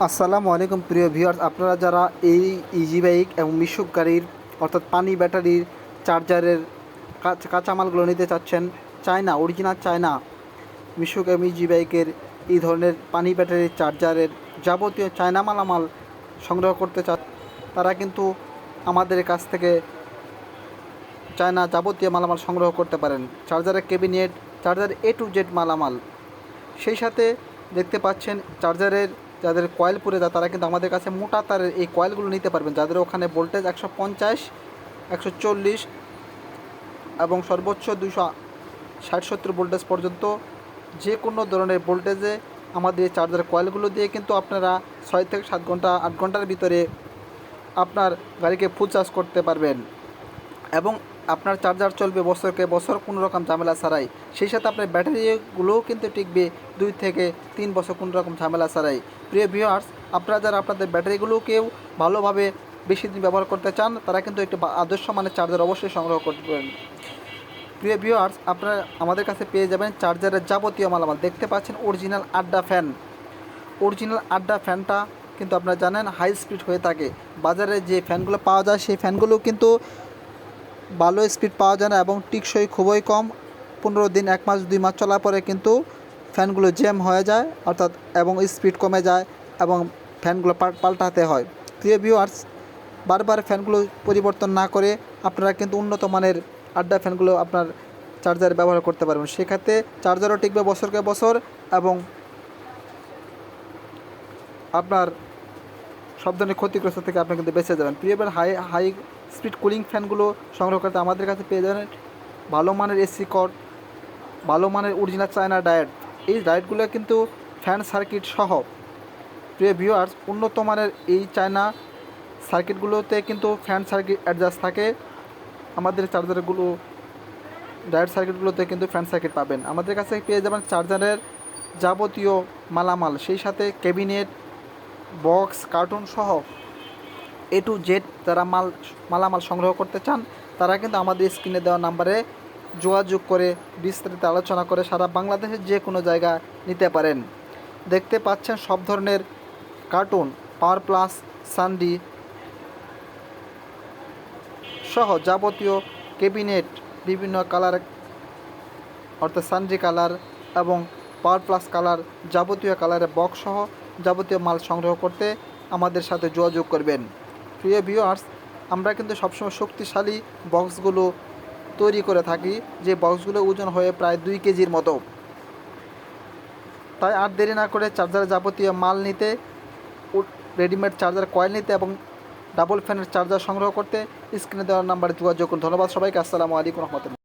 আসসালামু আলাইকুম প্রিয় ভিউয়ার্স, আপনারা যারা এই ইজি বাইক এবং মিশুক গাড়ির অর্থাৎ পানি ব্যাটারির চার্জারের কাঁচামালগুলো নিতে চাচ্ছেন, চায়না অরিজিনাল চায়না মিশুক এবং ইজি বাইকের এই ধরনের পানি ব্যাটারির চার্জারের যাবতীয় চায়না মালামাল সংগ্রহ করতে তারা কিন্তু আমাদের কাছ থেকে চায়না যাবতীয় মালামাল সংগ্রহ করতে পারেন। চার্জারের cabinet, charger A to Z মালামাল, সেই সাথে দেখতে পাচ্ছেন চার্জারের যাদের কয়েল পুড়ে যায় তারা কিন্তু আমাদের কাছে মোটা তারের এই কয়েলগুলো নিতে পারবেন, যাদের ওখানে ভোল্টেজ 150, 140 এবং সর্বোচ্চ 260-70 ভোল্টেজ পর্যন্ত যে কোনো ধরনের ভোল্টেজে আমাদের এই চার্জার কয়েলগুলো দিয়ে কিন্তু আপনারা 6 থেকে 7 ঘন্টা 8 ঘন্টার ভিতরে আপনার গাড়িকে ফুল চার্জ করতে পারবেন এবং আপনার চার্জার চলবে বছরকে বছর কোনো রকম ঝামেলা ছাড়াই। সেই সাথে আপনার ব্যাটারিগুলোও কিন্তু টিকবে 2 থেকে 3 বছর কোনো রকম ঝামেলা ছাড়াই। প্রিয় ভিউয়ার্স, আপনারা যারা আপনাদের ব্যাটারিগুলোকেও ভালোভাবে বেশি দিন ব্যবহার করতে চান তারা কিন্তু একটি আদর্শ মানের চার্জার অবশ্যই সংগ্রহ করবেন। প্রিয় ভিউয়ার্স, আপনারা আমাদের কাছে পেয়ে যাবেন চার্জারের যাবতীয় মালামাল। দেখতে পাচ্ছেন অরিজিনাল আড্ডা ফ্যান। অরিজিনাল আড্ডা ফ্যানটা কিন্তু আপনারা জানেন হাই স্পিড হয়ে থাকে। বাজারে যে ফ্যানগুলো পাওয়া যায় সেই ফ্যানগুলো কিন্তু ভালো স্পিড পাওয়া যায় না এবং টিকসই খুবই কম। 15 দিন, 1 মাস, 2 মাস চলার পরে কিন্তু ফ্যানগুলো জ্যাম হয়ে যায় অর্থাৎ এবং স্পিড কমে যায় এবং ফ্যানগুলো পাল্টাতে হয়। প্রিয় ভিউয়ার্স, বারবার ফ্যানগুলো পরিবর্তন না করে আপনারা কিন্তু উন্নত মানের আড্ডা ফ্যানগুলো আপনার চার্জারে ব্যবহার করতে পারবেন। সেক্ষেত্রে চার্জারও টিকবে বছরকে বছর এবং আপনার সব ধরনের ক্ষতিগ্রস্ত থেকে আপনি কিন্তু বেঁচে যাবেন। প্রিয়বার হাই স্পিড কুলিং ফ্যানগুলো সংগ্রহ করতে আমাদের কাছে পেয়ে যাবেন ভালো মানের এসি কট, ভালো মানের অরিজিনাল চায়না ডায়েট। এই ডায়েটগুলো কিন্তু ফ্যান সার্কিট সহ। প্রিয় ভিউয়ার্স, উন্নত মানের এই চায়না সার্কিটগুলোতে কিন্তু ফ্যান সার্কিট অ্যাডজাস্ট থাকে। আমাদের চার্জারগুলো ডায়েট সার্কিটগুলোতে কিন্তু ফ্যান সার্কিট পাবেন। আমাদের কাছে পেয়ে যাবেন চার্জারের যাবতীয় মালামাল, সেই সাথে ক্যাবিনেট, বক্স, কার্টুন সহ A to Z যারা মালামাল সংগ্রহ করতে চান তারা কিন্তু আমাদের স্ক্রিনে দেওয়া নাম্বারে যোগাযোগ করে বিস্তারিত আলোচনা করে সারা বাংলাদেশের যে কোনো জায়গায় নিতে পারেন। দেখতে পাচ্ছেন সব ধরনের কার্টুন, পাওয়ার প্লাস, সানডি সহ যাবতীয় ক্যাবিনেট, বিভিন্ন কালার অর্থাৎ সানডি কালার এবং পাওয়ার প্লাস কালার, যাবতীয় কালারের বক্স সহ যাবতীয় মাল সংগ্রহ করতে আমাদের সাথে যোগাযোগ করবেন। প্রিয় ভিউয়ার্স, আমরা কিন্তু সবসময় শক্তিশালী বক্সগুলো তৈরি করে থাকি, যে বক্সগুলো ওজন হয়ে প্রায় 2 কেজির মতো। তাই আর দেরি না করে চার্জারের যাবতীয় মাল নিতে, রেডিমেড চার্জার কয়েল নিতে এবং ডাবল ফ্যানের চার্জার সংগ্রহ করতে স্ক্রিনে দেওয়ার নাম্বারে যোগাযোগ করুন। ধন্যবাদ সবাইকে। আসসালামু আলাইকুম রহমতুল্লাহ।